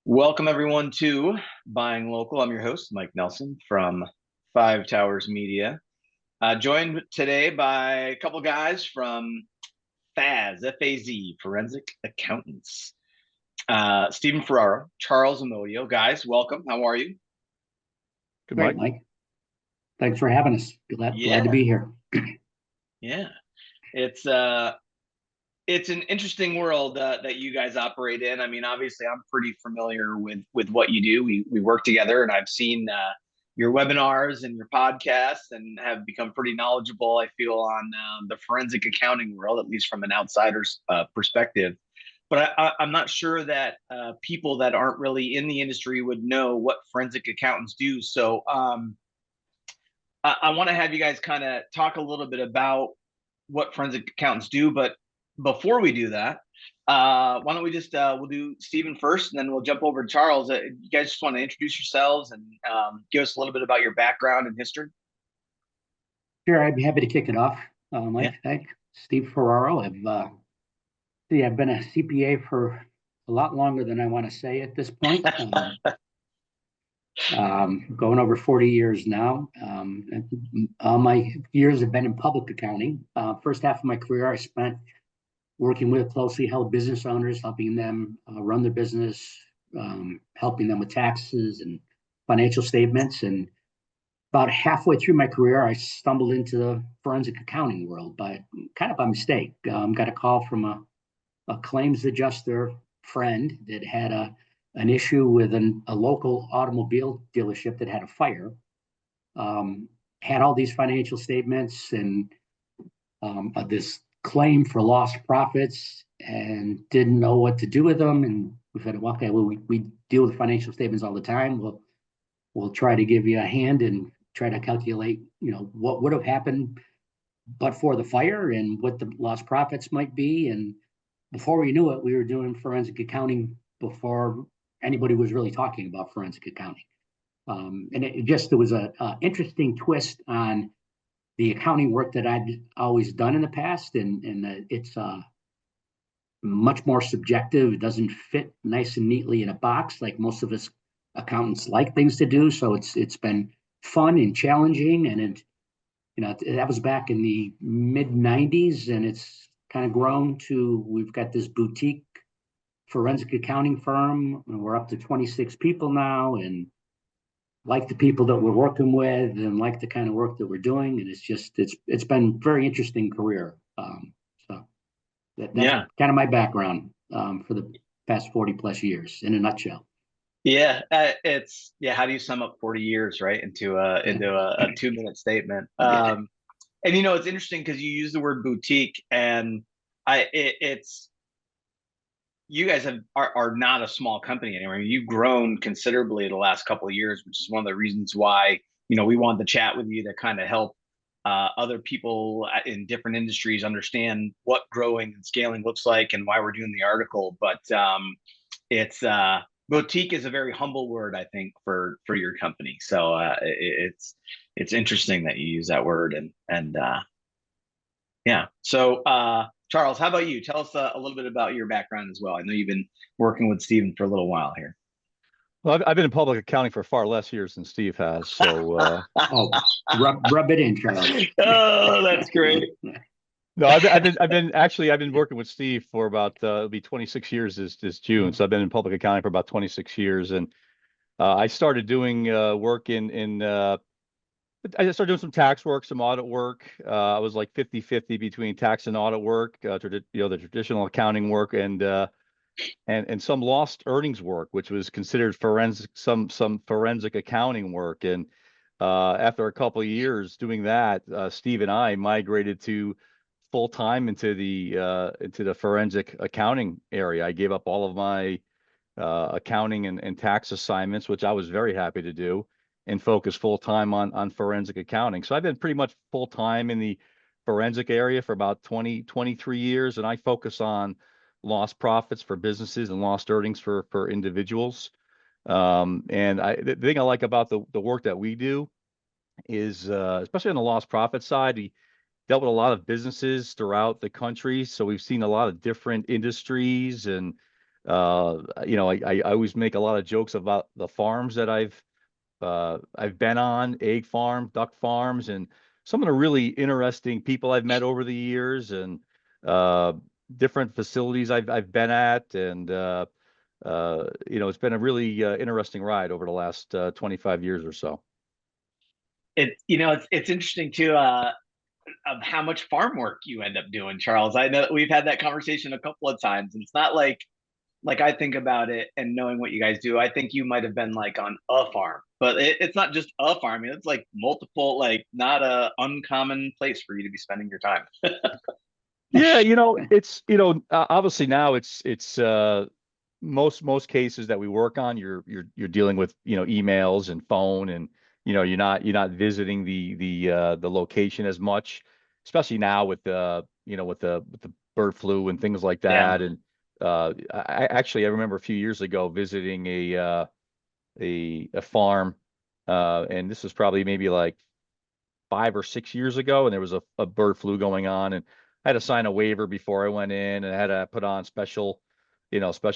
Welcome everyone to Buying Local. I'm your host, Mike Nelson from Five Towers Media. Joined today by a couple guys from FAZ, F-A-Z, Forensic Accountants. Stephen Ferraro, Charles Amodio. Guys, welcome. How are you? Good, Great, Mike. Thanks for having us. Glad to be here. Yeah. It's an interesting world that you guys operate in. I mean, obviously, I'm pretty familiar with what you do. We work together, and I've seen your webinars and your podcasts, and have become pretty knowledgeable, I feel, on the forensic accounting world, at least from an outsider's perspective. But I'm not sure that people that aren't really in the industry would know what forensic accountants do. So I want to have you guys kind of talk a little bit about what forensic accountants do, but before we do that, why don't we just we'll do Stephen first, and then we'll jump over to Charles. You guys just want to introduce yourselves and give us a little bit about your background and history? Sure, I'd be happy to kick it off. Mike, thanks. Steve Ferraro. I've been a CPA for a lot longer than I want to say at this point. Going over 40 years now. All my years have been in public accounting. First half of my career I spent working with closely held business owners, helping them run their business, helping them with taxes and financial statements. And about halfway through my career, I stumbled into the forensic accounting world, but kind of by mistake. Got a call from a claims adjuster friend that had an issue with a local automobile dealership that had a fire. Had all these financial statements and this claim for lost profits, and didn't know what to do with them. And we said, okay, well, we deal with financial statements all the time. We'll try to give you a hand and try to calculate, what would have happened but for the fire and what the lost profits might be. And before we knew it, we were doing forensic accounting before anybody was really talking about forensic accounting. And there was an interesting twist on the accounting work that I'd always done in the past, and it's much more subjective. It doesn't fit nice and neatly in a box like most of us accountants like things to do. So it's been fun and challenging, and that was back in the mid 90s, and it's kind of grown to, we've got this boutique forensic accounting firm, and we're up to 26 people now, and like the people that we're working with and like the kind of work that we're doing. And it's been a very interesting career. So that's kind of my background for the past 40 plus years in a nutshell. Yeah, how do you sum up 40 years, right, into a 2-minute statement? And it's interesting because you use the word boutique, and it's you guys are not a small company anymore. I mean, you've grown considerably the last couple of years, which is one of the reasons why we wanted to chat with you to kind of help other people in different industries understand what growing and scaling looks like and why we're doing the article. But it's boutique is a very humble word, I think, for your company. So it's interesting that you use that word, and yeah. So Charles, how about you? Tell us a little bit about your background as well. I know you've been working with Stephen for a little while here. Well, I've been in public accounting for far less years than Steve has. So rub it in, Charles. Oh, that's great. No, I've been working with Steve for about it'll be 26 years this June. So I've been in public accounting for about 26 years, and I started doing work I started doing some tax work, some audit work. I was like 50-50 between tax and audit work, the traditional accounting work, and some lost earnings work, which was considered some forensic accounting work. And after a couple of years doing that, Steve and I migrated to full time into the forensic accounting area. I gave up all of my accounting and tax assignments, which I was very happy to do, and focus full time on forensic accounting. So I've been pretty much full time in the forensic area for about 23 years, and I focus on lost profits for businesses and lost earnings for individuals. And the thing I like about the work that we do is, especially on the lost profit side, we dealt with a lot of businesses throughout the country. So we've seen a lot of different industries and I always make a lot of jokes about the farms that I've been on, egg farm, duck farms, and some of the really interesting people I've met over the years, and uh, different facilities I've been at, and it's been a really interesting ride over the last 25 years or so. It's interesting too, of how much farm work you end up doing, Charles. I know that we've had that conversation a couple of times, and it's not like I think about it and knowing what you guys do. I think you might have been like on a farm, but it's not just a farm. I mean, it's like multiple, like not a uncommon place for you to be spending your time. Yeah, it's obviously now it's most cases that we work on, you're dealing with emails and phone, and you're not visiting the location as much, especially now with the bird flu and things like Yeah, that. And I remember a few years ago visiting a farm, and this was probably maybe like 5 or 6 years ago, and there was a bird flu going on, and I had to sign a waiver before I went in, and I had to put on special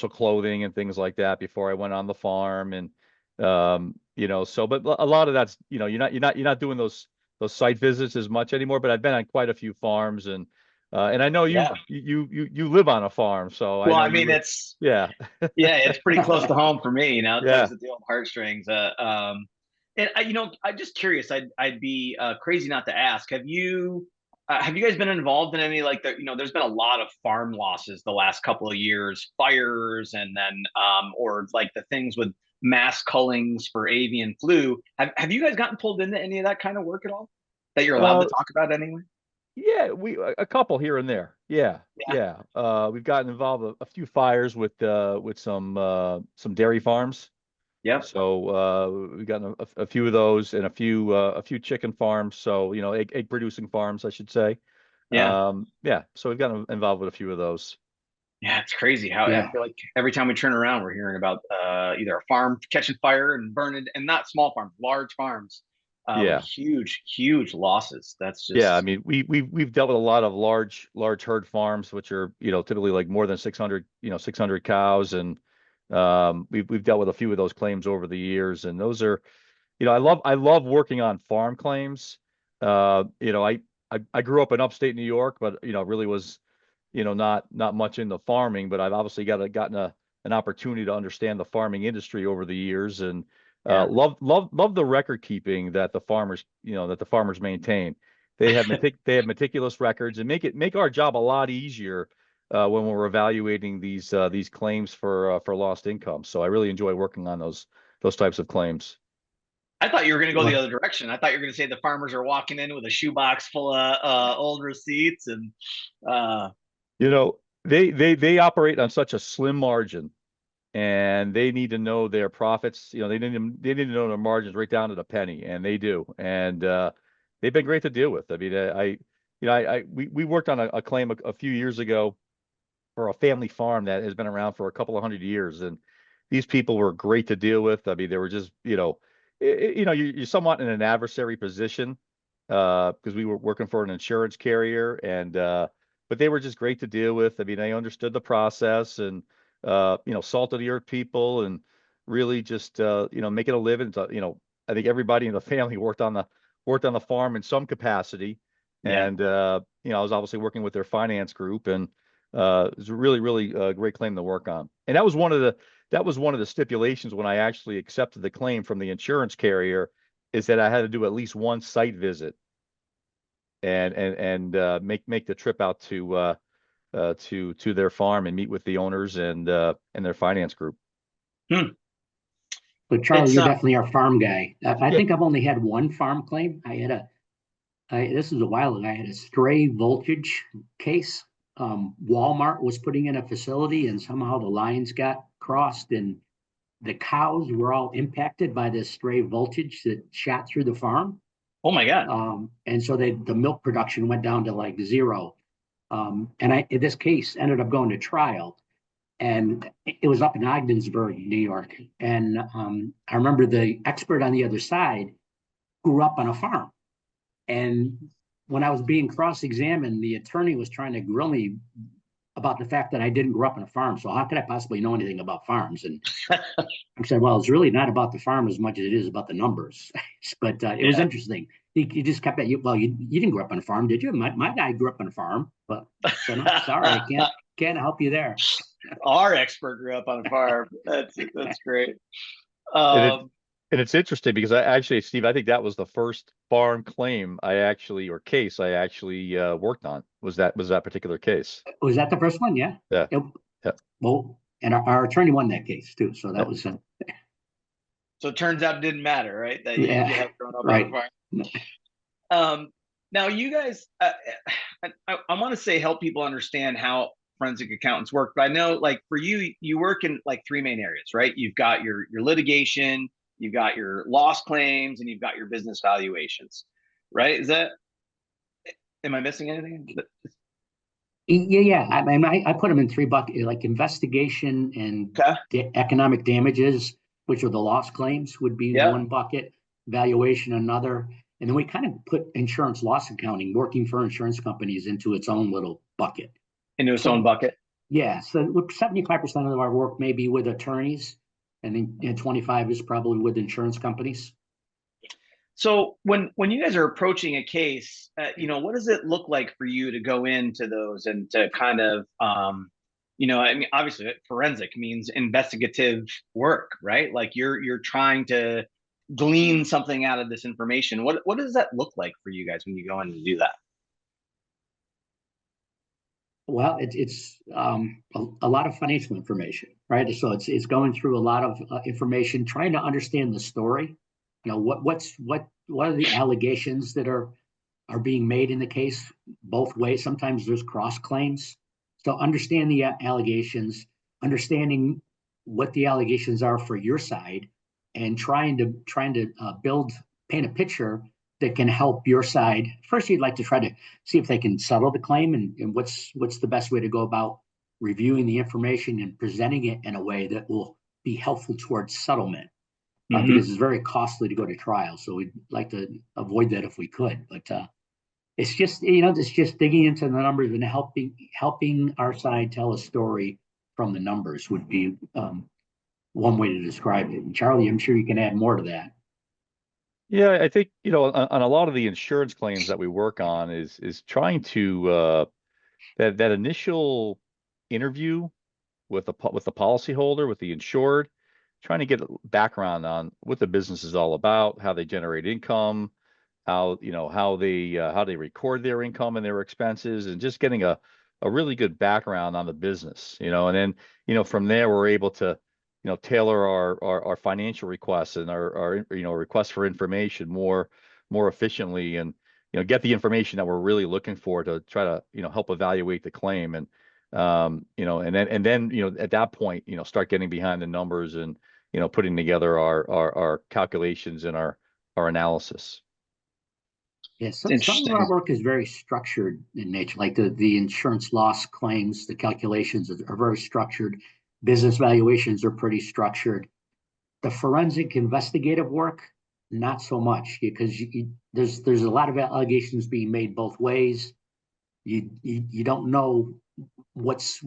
clothing and things like that before I went on the farm. And but a lot of that's, you're not doing those site visits as much anymore. But I've been on quite a few farms, and I know yeah. you live on a farm, so I Well, know I you mean, live. it's Yeah. yeah, it's pretty close to home for me. It Yeah. tugs at the old heartstrings. And I'm just curious. I'd be crazy not to ask. Have you guys been involved in any like the? There's been a lot of farm losses the last couple of years, fires, and then or like the things with mass cullings for avian flu. Have you guys gotten pulled into any of that kind of work at all? That you're allowed to Uh, talk about anyway? Yeah, a couple here and there. Yeah, Yeah, yeah. We've gotten involved a few fires with some dairy farms. yeah, So we've gotten a few of those, and a few chicken farms. So egg producing farms, I should say. yeah. Yeah. So we've gotten involved with a few of those. Yeah, it's crazy how I Yeah, feel like every time we turn around, we're hearing about either a farm catching fire and burning, and not small farms, large farms with Yeah. huge, huge losses. That's Yeah, I just mean, we've dealt with a lot of large herd farms, which are typically like more than 600 cows, and we've dealt with a few of those claims over the years, and those are, I love working on farm claims. I grew up in upstate New York, but really was not much into farming, but I've obviously gotten an opportunity to understand the farming industry over the years, and yeah. love the record keeping that the farmers maintain. They have meticulous records, and make our job a lot easier when we're evaluating these claims for lost income. So I really enjoy working on those types of claims. I thought you were going to go the well, other direction. I thought you were going to say the farmers are walking in with a shoebox full of old receipts and uh, They operate on such a slim margin, and they need to know their profits. They need to know their margins right down to the penny, and they do. And they've been great to deal with. I mean, we worked on a claim a few years ago for a family farm that has been around for a couple of 100 years, and these people were great to deal with. I mean, they were just, you're somewhat in an adversary position because we were working for an insurance carrier, and but they were just great to deal with. I mean, they understood the process, and salt of the earth people, and really just making a living. I think everybody in the family worked on the farm in some capacity, yeah. and I was obviously working with their finance group, and it was a really, really great claim to work on. And that was one of the stipulations when I actually accepted the claim from the insurance carrier, is that I had to do at least one site visit, and make the trip out to their farm and meet with the owners and their finance group. Hmm. but Charlie, It's you're definitely our farm guy. I Yeah. think I've only had one farm claim. This is a while ago. I had a stray voltage case. Walmart was putting in a facility, and somehow the lines got crossed, and the cows were all impacted by this stray voltage that shot through the farm. Oh my god. And so the milk production went down to like zero. And this case ended up going to trial, and it was up in Ogdensburg, New York. And I remember the expert on the other side grew up on a farm. And when I was being cross-examined, the attorney was trying to grill me about the fact that I didn't grow up on a farm. So how could I possibly know anything about farms? And I said, well, it's really not about the farm as much as it is about the numbers. But it was interesting. He just kept at you. Well, you didn't grow up on a farm, did you? My guy grew up on a farm, but I said, I'm sorry, I can't help you there. Our expert grew up on a farm. That's great. And it's interesting because I actually, Steve, I think that was the first farm claim or case I actually worked on was that particular case. Was that the first one? Yeah. Yeah. Yeah. Well, and our attorney won that case too. So that was so it turns out it didn't matter, right? That you had grown up on a farm. Now you guys, I want to say help people understand how forensic accountants work, but I know like for you, you work in like three main areas, right? You've got your litigation, you've got your loss claims, and you've got your business valuations, right? Am I missing anything? Yeah. I mean, I put them in three buckets, like investigation and economic damages, which are the loss claims, would be one bucket, valuation another, and then we kind of put insurance loss accounting, working for insurance companies, into its own little bucket. Into its own bucket. Yeah. So 75% of our work may be with attorneys, and then 25 is probably with insurance companies. So when you guys are approaching a case, what does it look like for you to go into those and to kind of, I mean, obviously forensic means investigative work, right? Like you're trying to glean something out of this information. What does that look like for you guys when you go in to do that? Well, it's a lot of financial information, right? So it's going through a lot of information, trying to understand the story. What are the allegations that are being made in the case both ways. Sometimes there's cross claims. So understand the allegations, understanding what the allegations are for your side, and trying to paint a picture that can help your side. First, you'd like to try to see if they can settle the claim, and what's the best way to go about reviewing the information and presenting it in a way that will be helpful towards settlement. Because it's very costly to go to trial. So we'd like to avoid that if we could. But it's just digging into the numbers and helping our side tell a story from the numbers would be one way to describe it. And Charlie, I'm sure you can add more to that. Yeah, I think, on a lot of the insurance claims that we work on is trying to that initial interview with the policyholder, with the insured, trying to get background on what the business is all about, how they generate income, how they record their income and their expenses, and just getting a really good background on the business, and then, from there we're able to, tailor our financial requests and our requests for information more efficiently, and, get the information that we're really looking for to try to, help evaluate the claim. And, and then, at that point, start getting behind the numbers and, putting together our calculations and our analysis. Yeah, some of our work is very structured in nature, like the insurance loss claims, the calculations are very structured. Business valuations are pretty structured. The forensic investigative work, not so much, because there's a lot of allegations being made both ways. You don't know what's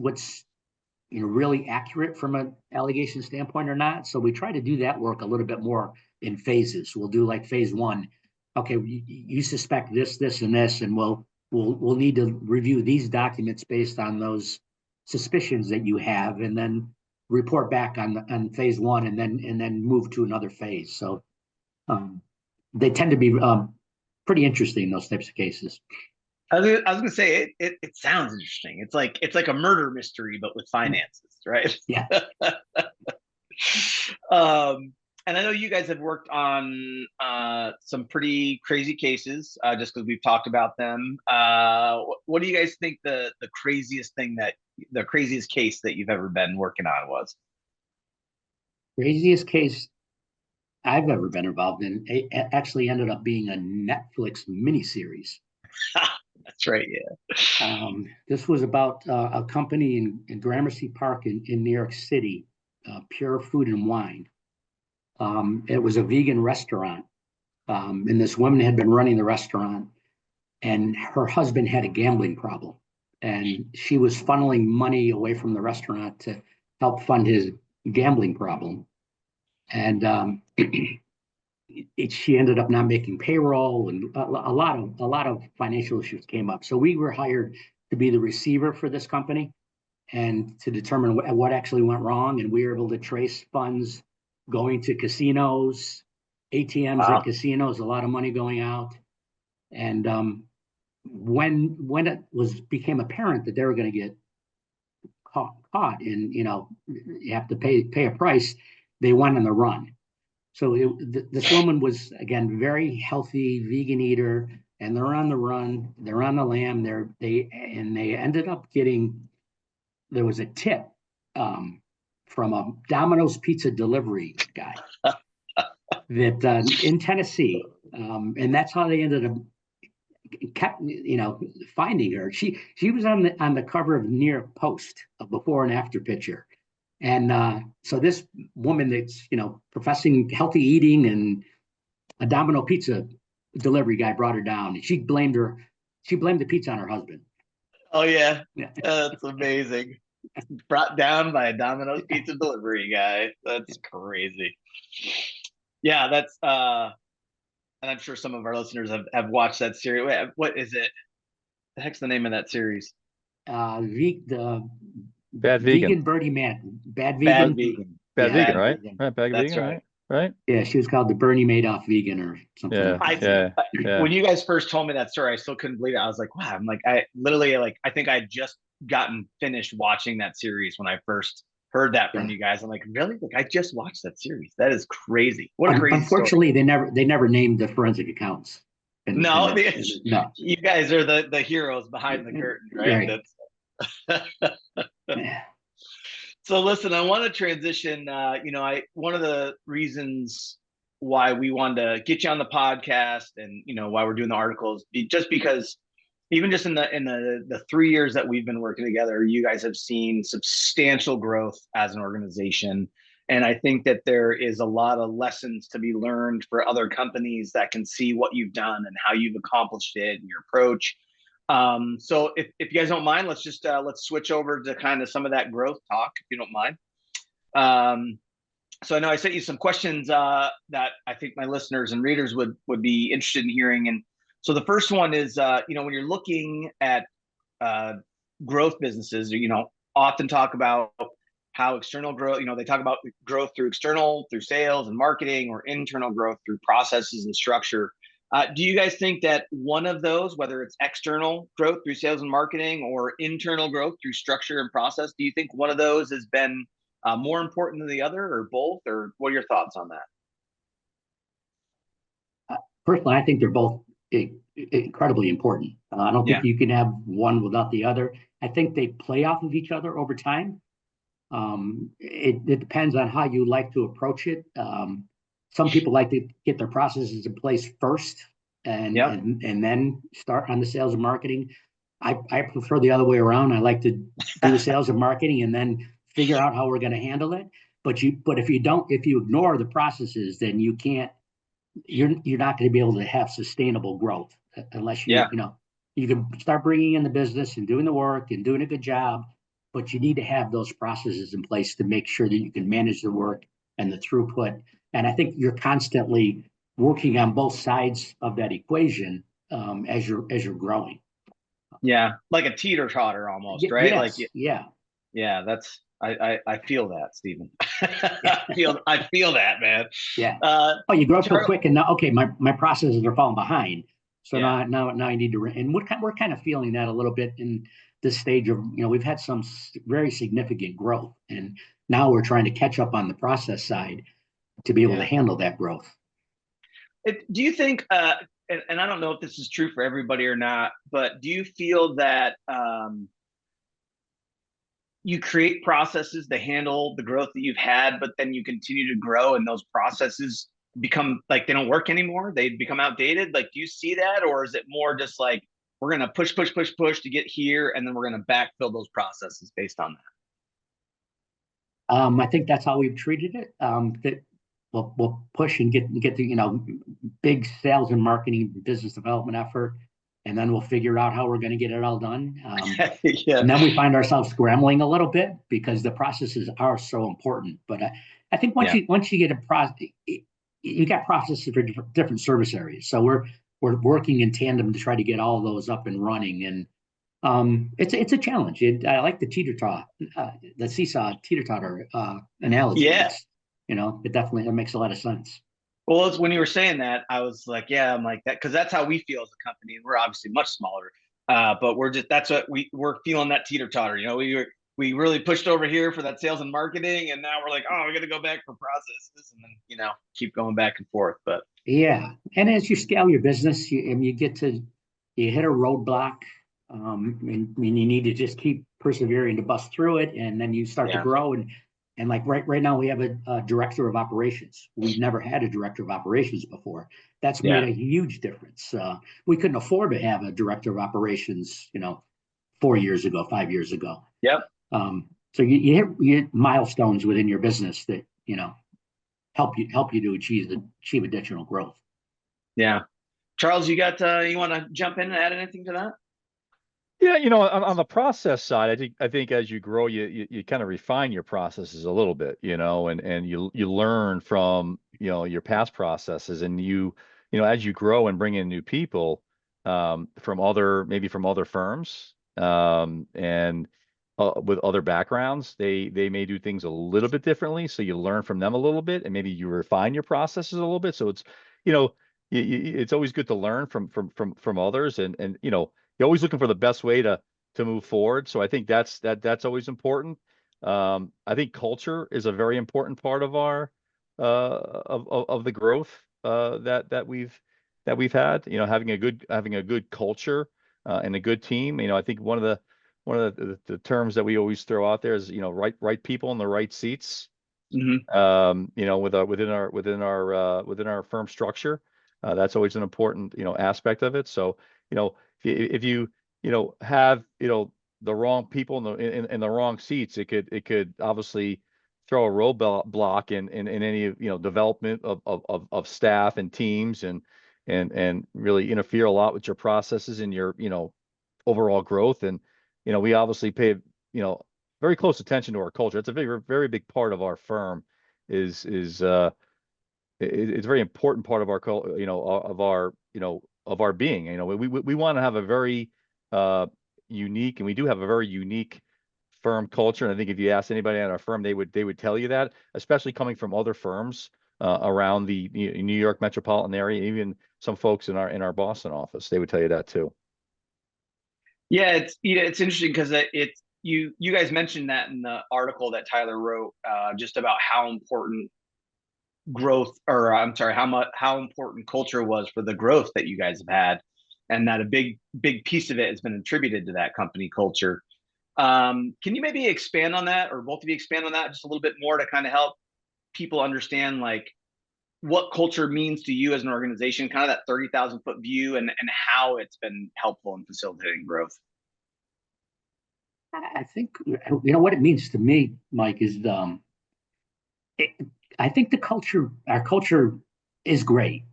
really accurate from an allegation standpoint or not. So we try to do that work a little bit more in phases. We'll do like phase one. Okay, you suspect this, and this, and we'll need to review these documents based on those suspicions that you have, and then report back on phase one, and then move to another phase. So they tend to be pretty interesting, those types of cases. I was gonna say it sounds interesting. It's like a murder mystery, but with finances, right? Yeah. And I know you guys have worked on some pretty crazy cases, just because we've talked about them. What do you guys think the craziest case that you've ever been working on was? Craziest case I've ever been involved in, it actually ended up being a Netflix miniseries. That's right, yeah. This was about a company in Gramercy Park in New York City, Pure Food and Wine. It was a vegan restaurant, and this woman had been running the restaurant, and her husband had a gambling problem. and she was funneling money away from the restaurant to help fund his gambling problem. And she ended up not making payroll, and a lot of financial issues came up. So we were hired to be the receiver for this company and to determine what actually went wrong. And we were able to trace funds going to casinos, ATMs Wow. at casinos, a lot of money going out. And when it became apparent that they were going to get caught and you have to pay a price, they went on the run. So this woman was, again, very healthy vegan eater, and they're on the run. They're on the lam. They ended up getting. There was a tip from a Domino's pizza delivery guy that in Tennessee, and that's how they ended up finding her. She was on the cover of New York Post, a before and after picture. And so this woman that's, professing healthy eating and a Domino pizza delivery guy brought her down. And she blamed the pizza on her husband. Oh yeah, Yeah. that's amazing. Brought down by a Domino's pizza delivery guy. That's crazy. Yeah, that's and I'm sure some of our listeners have watched that series. Wait, what is it? The heck's the name of that series? The Bad Vegan. Birdie Man. Bad Bad Vegan. Vegan. Bad Yeah, Vegan, right? Vegan. Right, Bad That's Vegan, right. right? Yeah, she was called the Bernie Madoff Vegan or something. Yeah, like that. yeah. When you guys first told me that story, I still couldn't believe it. I was like, wow. I'm like, I literally I think I just gotten finished watching that series when I first heard that from you guys. I'm like, really? Like, I just watched that series. That is crazy. What a crazy Unfortunately, story. they never named the forensic accounts. No, No. You guys are the heroes behind the curtain, right? Right. That's So listen, I want to transition. One of the reasons why we wanted to get you on the podcast and why we're doing the articles, just because even just in the 3 years that we've been working together, you guys have seen substantial growth as an organization. And I think that there is a lot of lessons to be learned for other companies that can see what you've done and how you've accomplished it and your approach. So if you guys don't mind, let's switch over to kind of some of that growth talk, if you don't mind. So I know I sent you some questions that I think my listeners and readers would be interested in hearing. And so the first one is, when you're looking at growth businesses, often talk about how external growth, they talk about growth through sales and marketing, or internal growth through processes and structure. Do you guys think that one of those, whether it's external growth through sales and marketing or internal growth through structure and process, do you think one of those has been more important than the other, or both, or what are your thoughts on that? Personally, I think they're both incredibly important. I don't think you can have one without the other. I think they play off of each other over time. It depends on how you like to approach it. Some people like to get their processes in place first and then start on the sales and marketing. I prefer the other way around. I like to do the sales and marketing and then figure out how we're going to handle it. But if you ignore the processes, then you're not going to be able to have sustainable growth unless you can start bringing in the business and doing the work and doing a good job. But you need to have those processes in place to make sure that you can manage the work and the throughput. And I think you're constantly working on both sides of that equation as you're growing. Yeah, like a teeter-totter almost, right? Yes, Yeah, that's I feel that, Stephen. I feel that, man. Yeah. You grow so quick, and now my processes are falling behind. So now I need to. And we're kind of feeling that a little bit in this stage of we've had some very significant growth, and now we're trying to catch up on the process side to be able to handle that growth. Do you think? And I don't know if this is true for everybody or not, but do you feel that you create processes to handle the growth that you've had, but then you continue to grow and those processes become like they don't work anymore? They become outdated. Like, do you see that? Or is it more just like we're going to push to get here, and then we're going to backfill those processes based on that? I think that's how we've treated it. That we'll push and get the big sales and marketing business development effort, and then we'll figure out how we're going to get it all done. Yeah. And then we find ourselves scrambling a little bit because the processes are so important. But I think once you get a process, you got processes for different service areas. So we're working in tandem to try to get all of those up and running. And it's a challenge. I like the the seesaw teeter-totter analogy. Yeah. It's, it makes a lot of sense. Well, it's when you were saying that, I was like, yeah, I'm like that, because that's how we feel as a company. We're obviously much smaller, but that's what we're feeling, that teeter totter. We really pushed over here for that sales and marketing, and now we're like, oh, we got to go back for processes, and then keep going back and forth. But Yeah, and as you scale your business, you hit a roadblock, and you need to just keep persevering to bust through it, and then you start to grow. And like right now, we have a director of operations. We've never had a director of operations before. That's made a huge difference. We couldn't afford to have a director of operations, 4 years ago, 5 years ago. Yep. So you hit milestones within your business that help you to achieve additional growth. Yeah. Charles, you want to jump in and add anything to that? Yeah, on the process side, I think as you grow, you kind of refine your processes a little bit, and you learn from your past processes, and as you grow and bring in new people from other firms, and with other backgrounds, they may do things a little bit differently, so you learn from them a little bit, and maybe you refine your processes a little bit. So it's it's always good to learn from others, and you're always looking for the best way to move forward. So I think that's always important. I think culture is a very important part of our of the growth that we've had. Having a good culture and a good team. I think one of the terms that we always throw out there is right people in the right seats. Mm-hmm. Within our firm structure, that's always an important aspect of it. So if you have the wrong people in the wrong seats, it could obviously throw a roadblock in any development of staff and teams, and really interfere a lot with your processes and your overall growth. And we obviously pay very close attention to our culture. It's a very, very big part of our firm. It's a very important part of our of our being. We want to have a very unique, and we do have a very unique firm culture. And I think if you ask anybody at our firm, they would tell you that, especially coming from other firms around the New York metropolitan area, even some folks in our Boston office, they would tell you that too. Yeah, it's interesting because you guys mentioned that in the article that Tyler wrote, just about how important growth, or I'm sorry, how important culture was for the growth that you guys have had, and that a big piece of it has been attributed to that company culture. Can you maybe expand on that, or both of you expand on that just a little bit more, to kind of help people understand like what culture means to you as an organization, kind of that 30,000 foot view, and how it's been helpful in facilitating growth? I think what it means to me, Mike, is I think our culture is great,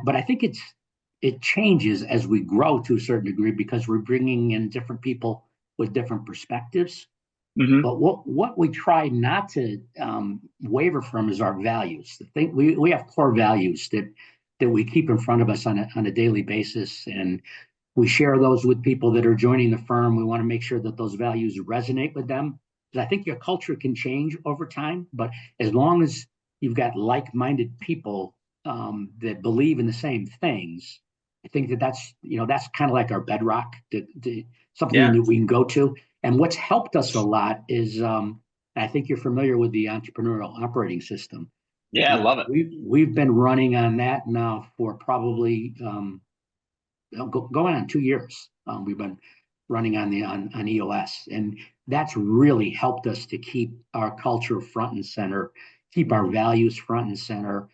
but I think it changes as we grow to a certain degree, because we're bringing in different people with different perspectives. Mm-hmm. But what we try not to waver from is our values. We have core values that we keep in front of us on a daily basis, and we share those with people that are joining the firm. We want to make sure that those values resonate with them, because I think your culture can change over time, but as long as you've got like-minded people that believe in the same things, I think that's kind of like our bedrock, something that we can go to. And what's helped us a lot is, I think you're familiar with the entrepreneurial operating system. Yeah, I love it. We've been running on that now for probably going on 2 years. We've been running on EOS, and that's really helped us to keep our culture front and center, keep our values front and center,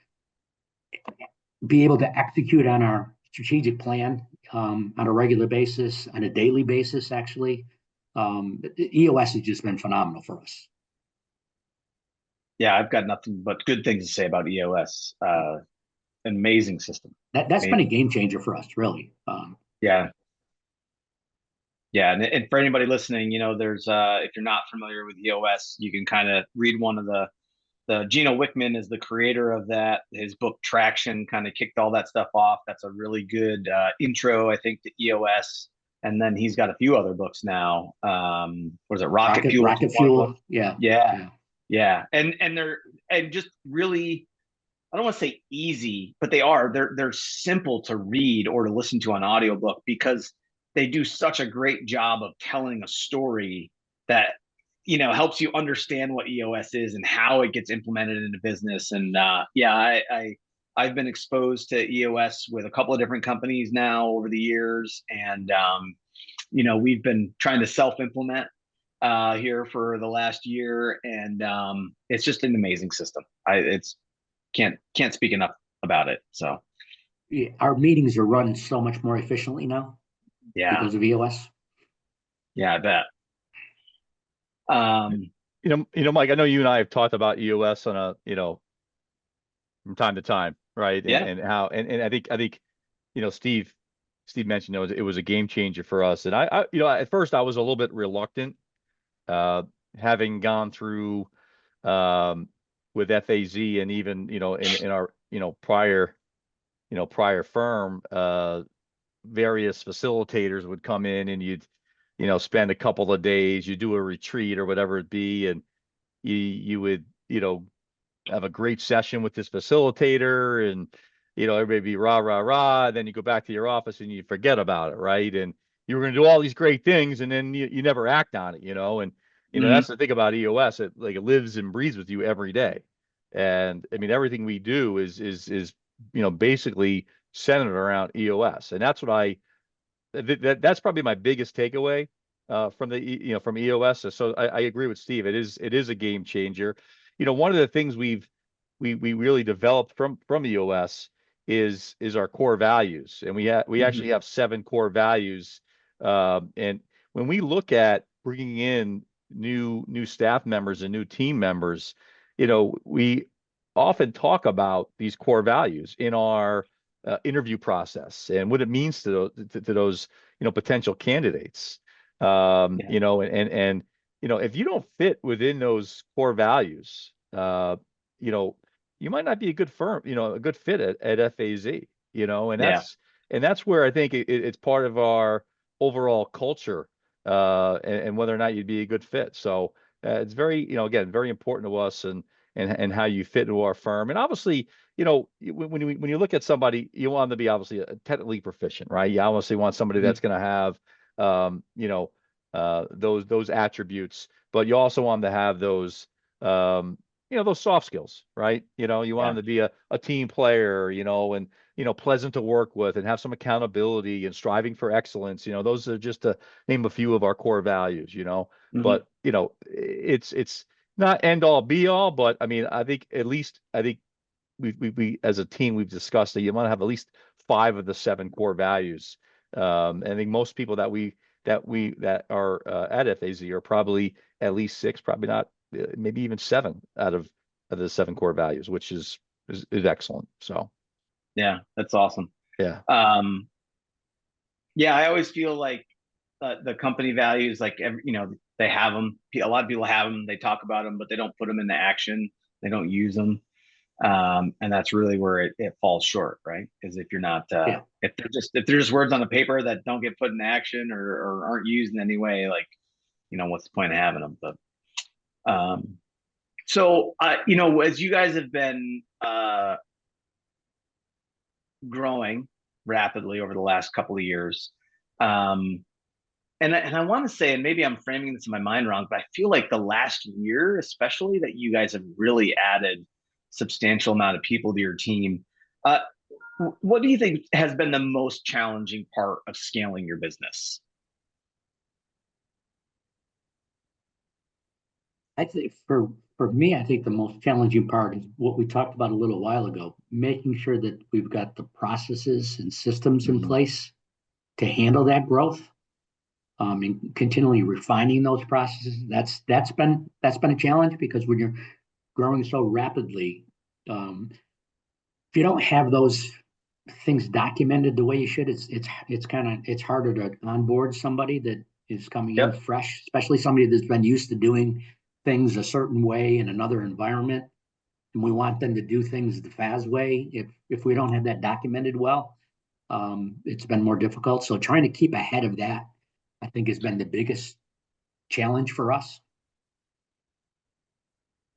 be able to execute on our strategic plan on a regular basis, on a daily basis, actually. EOS has just been phenomenal for us. Yeah, I've got nothing but good things to say about EOS. Amazing system. That's been a game changer for us, really. Yeah. Yeah, and for anybody listening, there's if you're not familiar with EOS, you can kind of read one of the Gino Wickman is the creator of that. His book Traction kind of kicked all that stuff off. That's a really good intro, I think, to EOS. And then he's got a few other books now. Was it Rocket Fuel? Rocket Fuel. Yeah. Yeah, Yeah. yeah, and they're and just really, I don't want to say easy, but they're simple to read or to listen to on audiobook because they do such a great job of telling a story that helps you understand what EOS is and how it gets implemented into business. And yeah, I've been exposed to EOS with a couple of different companies now over the years, and we've been trying to self-implement here for the last year, and it's just an amazing system. It's can't speak enough about it. So Yeah, our meetings are run so much more efficiently now yeah, because of EOS. yeah, I bet. Um, Mike, I know you and I have talked about EOS on a, from time to time, right? yeah, And how, and I think, Steve mentioned it was a game changer for us. And at first I was a little bit reluctant, uh, having gone through, um, with FAZ and even, in our, prior firm, various facilitators would come in and you'd, spend a couple of days, you do a retreat or whatever it be, and you would, have a great session with this facilitator, and everybody be rah rah rah. Then you go back to your office and you forget about it, right? And you were going to do all these great things, and then you never act on it, and mhm, that's the thing about EOS. It lives and breathes with you every day. And I mean, everything we do is basically centered around EOS, and that's what that's probably my biggest takeaway, from from EOS. So I agree with Steve. It is a game changer. One of the things we really developed from EOS is our core values, and we mhm, actually have 7 core values. And when we look at bringing in new staff members and new team members, we often talk about these core values in our interview process and what it means to those potential candidates. yeah, If you don't fit within those core values, you know you might not be a good firm, a good fit at FAZ, and yeah, that's where I think it's part of our overall culture, and whether or not you'd be a good fit. So it's very, again, very important to us, and how you fit into our firm. And obviously, when you look at somebody, you want them to be obviously technically proficient, right? You obviously want somebody mhm, that's going to have, those attributes, but you also want them to have those, those soft skills, right? You want yeah, them to be a team player, and pleasant to work with, and have some accountability and striving for excellence. Those are just to name a few of our core values. mhm, But it's not end all be all, but I mean, I think we as a team we've discussed that you want to have at least 5 of the 7 core values. And I think most people that are at FAZ are probably at least 6, probably not, maybe even 7 out of the 7 core values, which is excellent. So yeah. That's awesome. yeah. Um, yeah, I always feel like the company values, like they have them. A lot of people have them. They talk about them, but they don't put them into action. They don't use them. And that's really where it falls short, right? Is if you're not Yeah. if they're just words on the paper that don't get put in action or aren't used in any way, like what's the point of having them? But so as you guys have been growing rapidly over the last couple of years, um, and I want to say, and maybe I'm framing this in my mind wrong, but I feel like the last year, especially, that you guys have really added substantial amount of people to your team. Uh, what do you think has been the most challenging part of scaling your business? I think for me, I think the most challenging part is what we talked about a little while ago, making sure that we've got the processes and systems in Mhm. place to handle that growth, and continually refining those processes. That's been a challenge because when you're growing so rapidly, if you don't have those things documented the way you should, it's harder to onboard somebody that is coming in Yep. fresh, especially somebody that's been used to doing things a certain way in another environment. And we want them to do things the FAZ way. If we don't have that documented well, it's been more difficult. So trying to keep ahead of that, I think, has been the biggest challenge for us.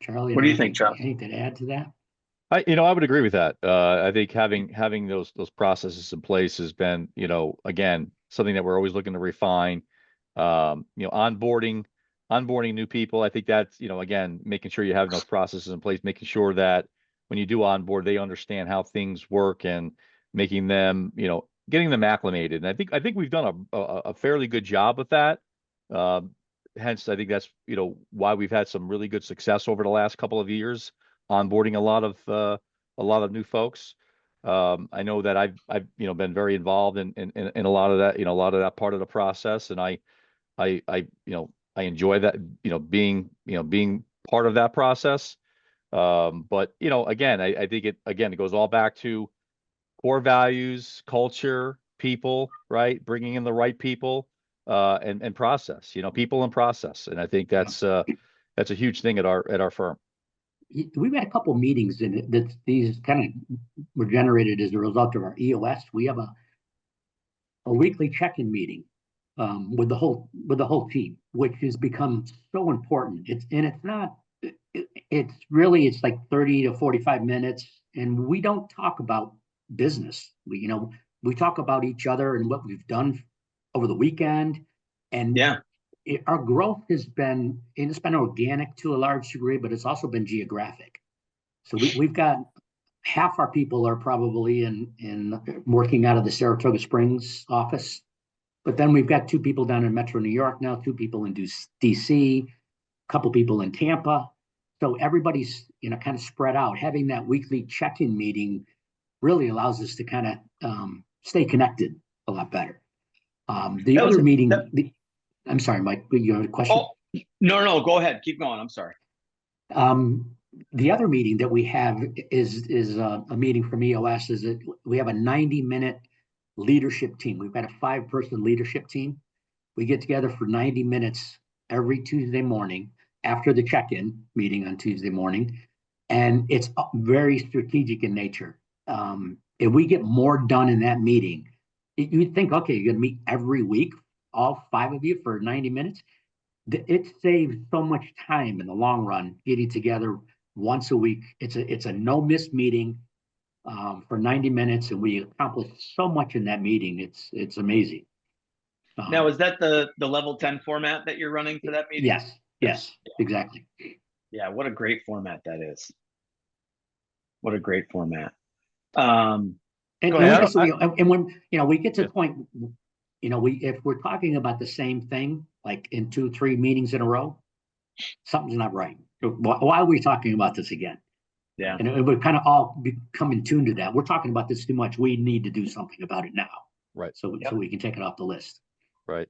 Charlie, What do you think, Chuck? Anything to add to that? I would agree with that. I think having those processes in place has been, again, something that we're always looking to refine. Onboarding new people. I think that's, again, making sure you have those processes in place, making sure that when you do onboard, they understand how things work and making them, getting them acclimated. And I think we've done a fairly good job with that. Hence, I think that's, why we've had some really good success over the last couple of years, onboarding a lot of new folks. I know that I've been very involved in a lot of that, a lot of that part of the process, and I enjoy that, being part of that process. But again, I think it goes all back to core values, culture, people, right? Bringing in the right people, and process, people and process. And I think that's a huge thing at our firm. We've had a couple of meetings in it that these kind of were generated as a result of our EOS. We have a weekly check-in meeting with the whole team, which has become so important. It's like 30 to 45 minutes, and we don't talk about business. We talk about each other and what we've done over the weekend, and our growth has been, and it's been organic to a large degree, but it's also been geographic. So we've got half our people are probably in working out of the Saratoga Springs office, but then we've got 2 people down in Metro New York now, 2 people in DC, a couple people in Tampa. So everybody's kind of spread out. Having that weekly check-in meeting really allows us to kind of stay connected a lot better. I'm sorry, Mike, you have a question? Oh, no, go ahead. Keep going. I'm sorry. The other meeting that we have is a meeting from EOS. Is that we have a 90-minute leadership team. We've got a 5-person leadership team. We get together for 90 minutes every Tuesday morning after the check-in meeting on Tuesday morning, and it's very strategic in nature. If we get more done in that meeting, you'd think, okay, you're going to meet every week, all 5 of you for 90 minutes. It saves so much time in the long run getting together once a week. It's a no miss meeting for 90 minutes, and we accomplish so much in that meeting. It's amazing. Now, is that the level 10 format that you're running for that meeting? Yes, exactly. Yeah, what a great format that is. What a great format. And when we get to the point, if we're talking about the same thing, like in 2-3 meetings in a row, something's not right. Why are we talking about this again? Yeah. And it would kind of all become in tune to that. We're talking about this too much. We need to do something about it now. Right. So we can take it off the list. Right.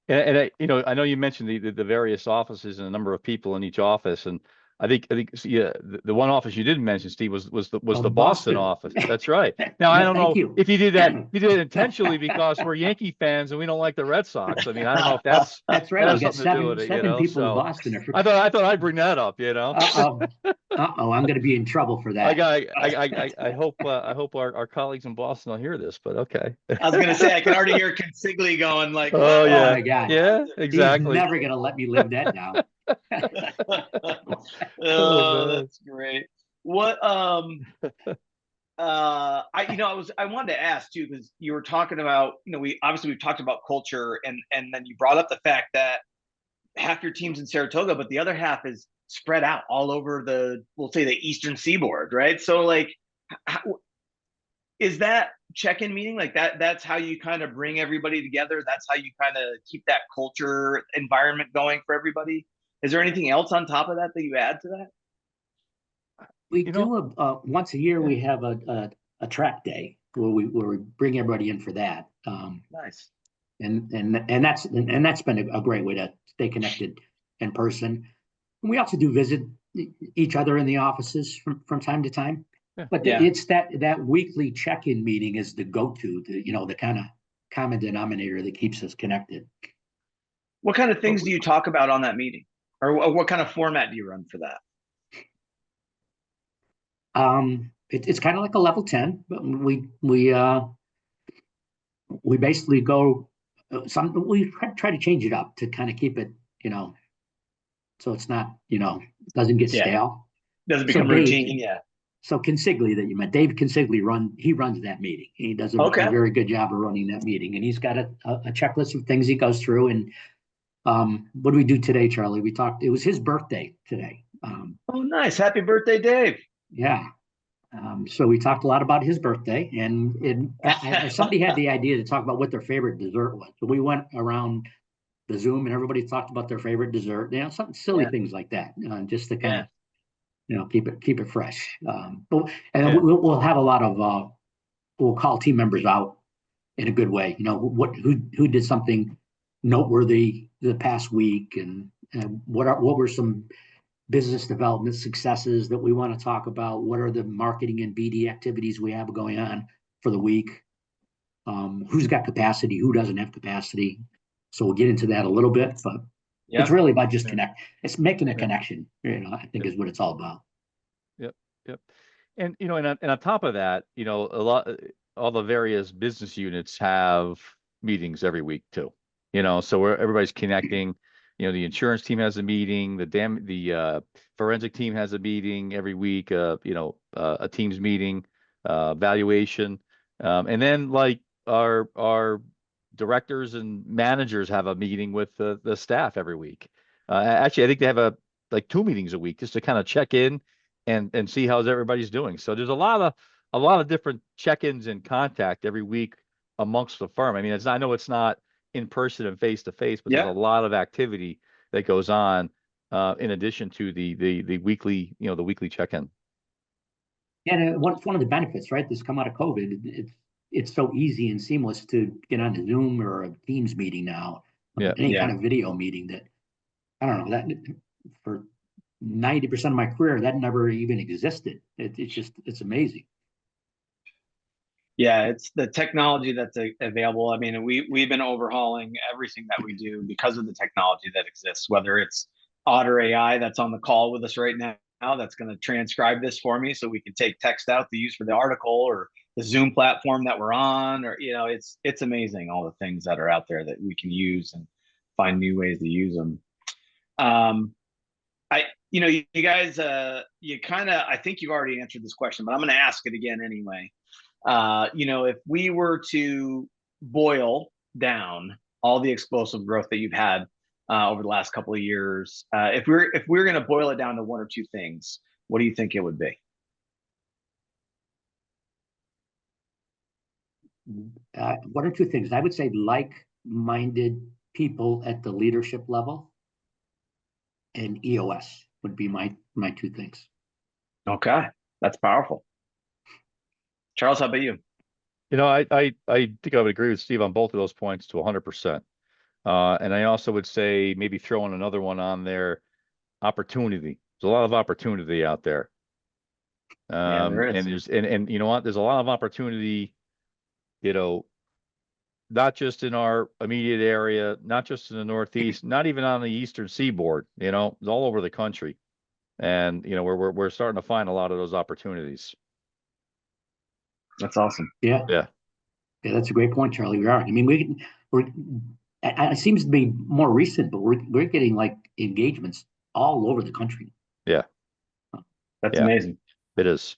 And I know you mentioned the various offices and the number of people in each office, and I think the one office you didn't mention, Steve, was the Boston office. That's right. Now I don't know if you did that. You did it intentionally because we're Yankee fans and we don't like the Red Sox. I mean, I don't know if that's right. We got seven people in Boston. I thought I'd bring that up. I'm going to be in trouble for that. I hope our colleagues in Boston will hear this, but okay. I was going to say I can already hear Consigli going like, "Oh yeah, my God, yeah, exactly." He's never going to let me live that down. That's great. What I wanted to ask too, because you were talking about, we've talked about culture, and then you brought up the fact that half your team's in Saratoga, but the other half is spread out all over we'll say the Eastern Seaboard, right? So like, is that check-in meeting like that's how you kind of bring everybody together? That's how you kind of keep that culture environment going for everybody? Is there anything else on top of that you add to that? We do once a year. We have a track day where we bring everybody in for that. Nice. And that's been a great way to stay connected in person. And we also do visit each other in the offices from time to time. But it's that weekly check-in meeting is the go-to, to kind common denominator that keeps us connected. What kind of things do you talk about on that meeting, or what kind of format do you run for that? It's kind of like a level 10, but we basically go we try to change it up to kind of keep it, so it's not, doesn't get Yeah. stale. Doesn't So become Dave, routine. Yeah. So Consigli that you met, Dave Consigli runs that meeting. He does a Okay. very good job of running that meeting, and he's got a checklist of things he goes through. And what do we do today, Charlie? We talked. It was his birthday today. Oh, nice! Happy birthday, Dave. Yeah. So we talked a lot about his birthday, and somebody had the idea to talk about what their favorite dessert was. So we went around the Zoom, and everybody talked about their favorite dessert. Something silly Yeah. things like that, just to kind Yeah. of keep it fresh. We'll have a lot of we'll call team members out in a good way. Who did something noteworthy the past week, and what were some business development successes that we want to talk about? What are the marketing and BD activities we have going on for the week? Who's got capacity? Who doesn't have capacity? So we'll get into that a little bit, but it's really about just connect. It's making a connection. I think is what it's all about. Yep. And, and on top of that, all the various business units have meetings every week too, so everybody's connecting. The insurance team has a meeting, the forensic team has a meeting every week, a team's meeting, valuation. And then like our directors and managers have a meeting with the staff every week. Actually, I think they have like 2 meetings a week just to kind of check in and see how everybody's doing. So there's a lot of different check-ins and contact every week amongst the firm. I mean, I know it's not in person and face to face, but there's a lot of activity that goes on in addition to the weekly, the weekly check-in. And one of the benefits, right? That's come out of COVID. It's so easy and seamless to get on a Zoom or a Teams meeting now, any kind of video meeting that, I don't know, that for 90% of my career, that never even existed. It's amazing. Yeah, it's the technology that's available. I mean, we've been overhauling everything that we do because of the technology that exists, whether it's Otter AI that's on the call with us right now, that's going to transcribe this for me so we can take text out to use for the article, or the Zoom platform that we're on, or it's amazing all the things that are out there that we can use and find new ways to use them. You guys, you kind of, I think you've already answered this question, but I'm going to ask it again anyway. If we were to boil down all the explosive growth that you've had over the last couple of years, if we're going to boil it down to 1 or 2 things, what do you think it would be? One or two things. I would say like-minded people at the leadership level, and EOS would be my 2 things. Okay, that's powerful. Charles, how about you? I think I would agree with Steve on both of those points to 100%. And I also would say maybe throw in another one on there, opportunity. There's a lot of opportunity out there. There is. And and you know what? There's a lot of opportunity, not just in our immediate area, not just in the Northeast, not even on the Eastern Seaboard, it's all over the country. And, we're starting to find a lot of those opportunities. That's awesome. Yeah, that's a great point, Charlie. We are. I mean, it seems to be more recent, but we're getting like engagements all over the country. Yeah. That's amazing. It is.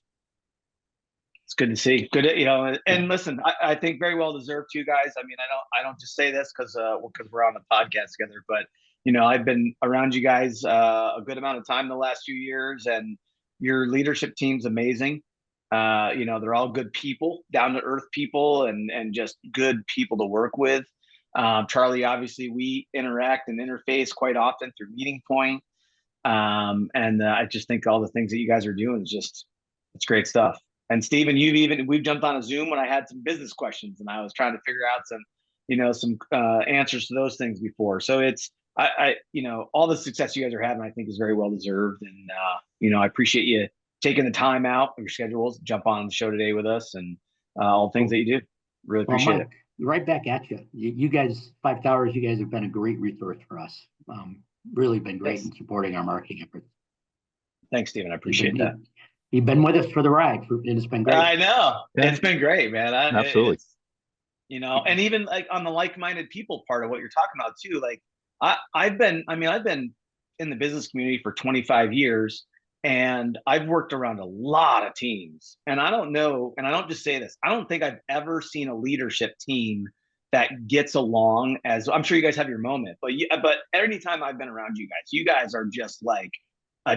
It's good to see. Good, and listen, I think very well deserved too, guys. I mean, I don't just say this because we're on the podcast together, but I've been around you guys a good amount of time the last few years, and your leadership team's amazing. They're all good people, down to earth people, and just good people to work with. Charlie, obviously, we interact and interface quite often through Meeting Point, and I just think all the things that you guys are doing it's great stuff. And Steven, we've jumped on a Zoom when I had some business questions and I was trying to figure out some answers to those things before. So it's, all the success you guys are having, I think is very well deserved. And, I appreciate you taking the time out of your schedules, jump on the show today with us, and all the things that you do. Really appreciate it. right back at you. You guys, 5 Towers, you guys have been a great resource for us. Really been great in supporting our marketing efforts. Thanks, Stephen. I appreciate that. You've been with us for the ride, and it's been great. I know. Yeah. It's been great, man. Absolutely. It's, you know, and even like on the like-minded people part of what you're talking about too, like I've been in the business community for 25 years, and I've worked around a lot of teams. And I don't know, and I don't just say this, I don't think I've ever seen a leadership team that gets along as, I'm sure you guys have your moment, but anytime I've been around you guys are just like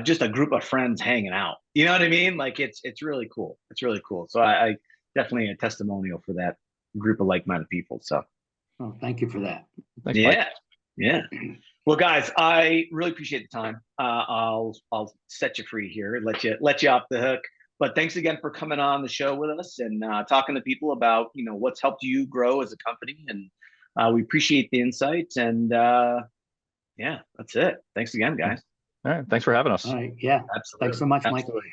just a group of friends hanging out. You know what I mean? Like it's really cool. It's really cool. So I definitely a testimonial for that group of like-minded people. So Oh, thank you for that. Thanks, Mike. yeah. Well, guys, I really appreciate the time. I'll set you free here and let you off the hook. But thanks again for coming on the show with us and talking to people about, you know, what's helped you grow as a company. And we appreciate the insights. And yeah, that's it. Thanks again, guys. All right. Thanks for having us. All right. Yeah. Absolutely. Thanks so much, Mike. Absolutely.